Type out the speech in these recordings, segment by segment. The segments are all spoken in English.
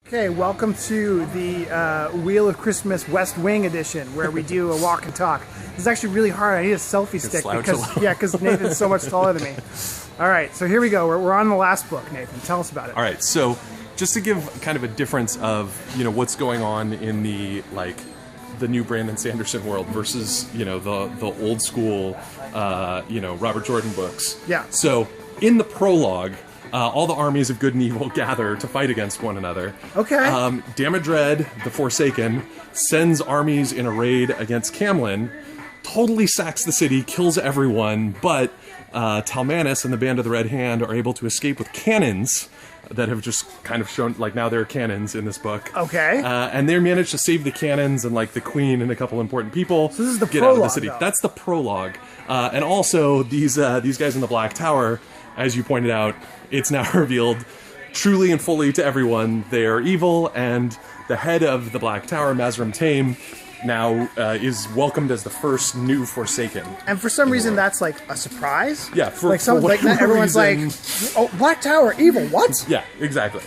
Okay, welcome to the Wheel of Christmas West Wing edition, where we do a walk and talk. This is actually really hard. I need a selfie stick because Nathan's so much taller than me. All right, so here we go. We're on the last book, Nathan. Tell us about it. All right, so just to give kind of a difference of what's going on in the new Brandon Sanderson world versus the old school Robert Jordan books. Yeah. So in the prologue. All the armies of good and evil gather to fight against one another. Okay. Damodred, the Forsaken, sends armies in a raid against Camlin, totally sacks the city, kills everyone, but Talmanis and the Band of the Red Hand are able to escape with cannons that have just kind of shown, now there are cannons in this book. Okay. And they manage to save the cannons and, the Queen and a couple important people. So this is the get prologue, out of the city. though. That's the prologue. And also, these guys in the Black Tower, as you pointed out, it's now revealed truly and fully to everyone they are evil, and the head of the Black Tower, Mazrim Taim, now is welcomed as the first new Forsaken. And for some reason, that's a surprise. Yeah, for everyone's reason, "Oh, Black Tower, evil, what?" Yeah, exactly.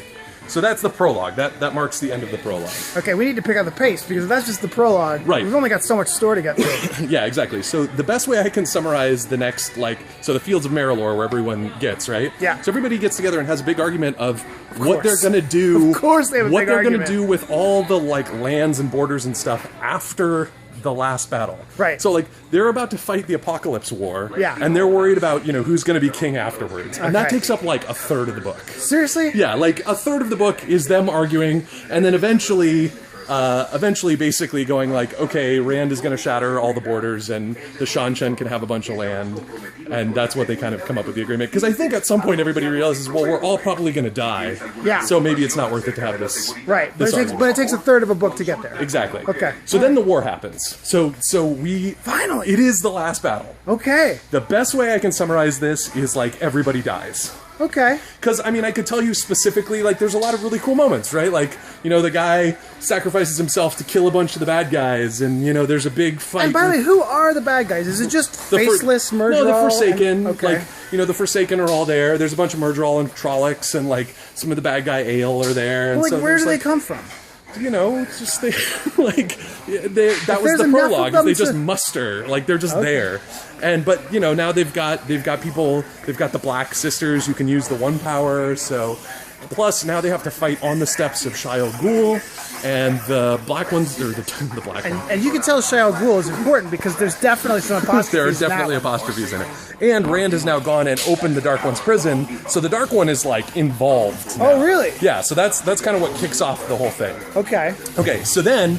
So that's the prologue. That marks the end of the prologue. Okay, we need to pick up the pace, because if that's just the prologue, right. We've only got so much story to get through. Yeah, exactly. So the best way I can summarize the next, so the Fields of Marilor, where everyone gets, right? Yeah. So everybody gets together and has a big argument of what they're going to do. Of course they have a big argument. What they're going to do with all the, lands and borders and stuff after the last battle. Right. So, they're about to fight the Apocalypse War. Yeah. And they're worried about, who's going to be king afterwards. And that Okay. takes up, a third of the book. Seriously? Yeah, a third of the book is them arguing, and then eventually basically going okay, Rand is going to shatter all the borders, and the Shan-Chen can have a bunch of land, and that's what they kind of come up with the agreement. Because I think at some point everybody realizes, well, we're all probably going to die. Yeah. So maybe it's not worth it to have this. Right, this but it takes a third of a book to get there. Exactly. Okay. So then the war happens. So we finally, it is the last battle. Okay. The best way I can summarize this is everybody dies. Okay. Because, I could tell you specifically, there's a lot of really cool moments, right? The guy sacrifices himself to kill a bunch of the bad guys, and, there's a big fight. And by the way, who are the bad guys? Is it just faceless Murdral? No, the Forsaken. Okay. The Forsaken are all there. There's a bunch of Murdral and Trollocs, and, some of the bad guy Ale are there. And well, so where do they come from? It's just that was the prologue. They just muster, they're just there, but now they've got people. They've got the Black Sisters who can use the One Power. So, plus now they have to fight on the steps of Shai Ghul, and the Black Ones, or the Black Ones. And you can tell Shai Ghul is important because there's definitely some apostrophes. There are definitely apostrophes in it. And Rand has now gone and opened the Dark One's prison, so the Dark One is involved now. Oh, really? Yeah. So that's kind of what kicks off the whole thing. Okay. Okay. So then,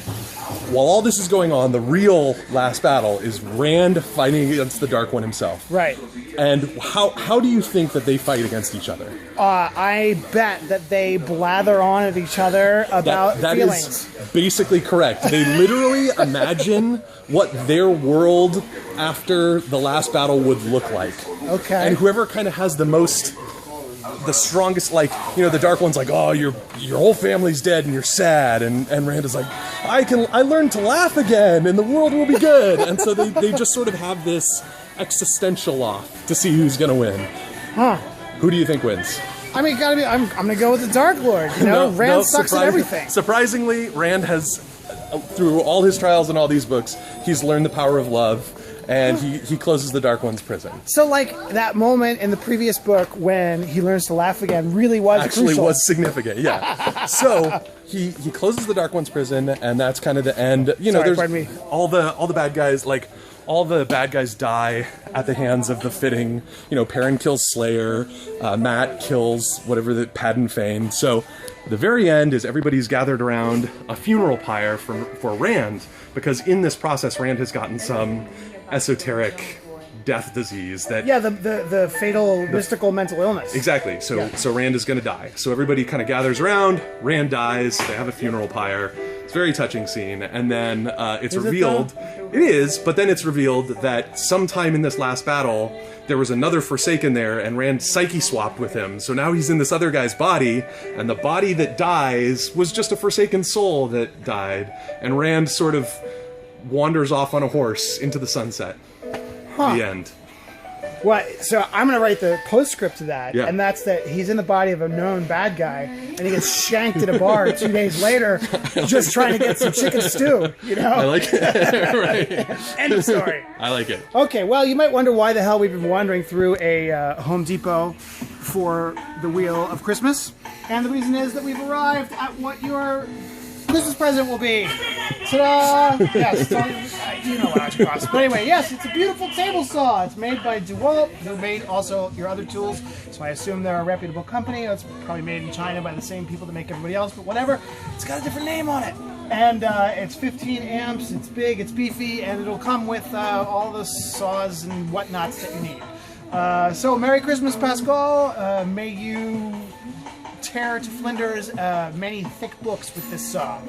while all this is going on, the real last battle is Rand fighting against the Dark One himself. Right. And how do you think that they fight against each other? I bet that they blather on at each other about that feelings. Is basically correct. They literally imagine what their world after the last battle would look like. Okay. And whoever kind of has the strongest, the Dark One's oh, your whole family's dead and you're sad, and Rand is I learned to laugh again and the world will be good. And so they just sort of have this existential off to see who's gonna win. Huh. Who do you think wins? I'm gonna go with the Dark Lord. Rand sucks at everything. Surprisingly, Rand has, through all his trials and all these books, he's learned the power of love. And he closes the Dark One's prison. So, that moment in the previous book when he learns to laugh again really was crucial. Was significant, yeah. So he closes the Dark One's prison, and that's kind of the end. Sorry, pardon me. All the bad guys, all the bad guys die at the hands of the fitting. Perrin kills Slayer, Matt kills whatever the Padden Fane. So the very end is everybody's gathered around a funeral pyre for Rand, because in this process, Rand has gotten some esoteric death disease that the fatal mystical mental illness. Exactly. So Rand is going to die. So everybody kind of gathers around. Rand dies. They have a funeral pyre. It's a very touching scene. And then it's revealed. It is, but then it's revealed that sometime in this last battle, there was another Forsaken there, and Rand psyche swapped with him. So now he's in this other guy's body, and the body that dies was just a Forsaken soul that died. And Rand sort of wanders off on a horse into the sunset. The end. What? So I'm gonna write the postscript to that, Yeah. and that's that he's in the body of a known bad guy, and he gets shanked at a bar 2 days later, just trying to get some chicken stew. You know? I like it. Right. End of story. I like it. Okay, well, you might wonder why the hell we've been wandering through a Home Depot for the Wheel of Christmas, and the reason is that we've arrived at what your Christmas present will be. Ta-da! Yes, it's all, you know what it costs. But anyway, yes, it's a beautiful table saw. It's made by DeWalt, who made also your other tools. So I assume they're a reputable company. It's probably made in China by the same people that make everybody else, but whatever. It's got a different name on it. And it's 15 amps, it's big, it's beefy, and it'll come with all the saws and whatnots that you need. So Merry Christmas, Pascal. May you tear to flinders many thick books with this saw.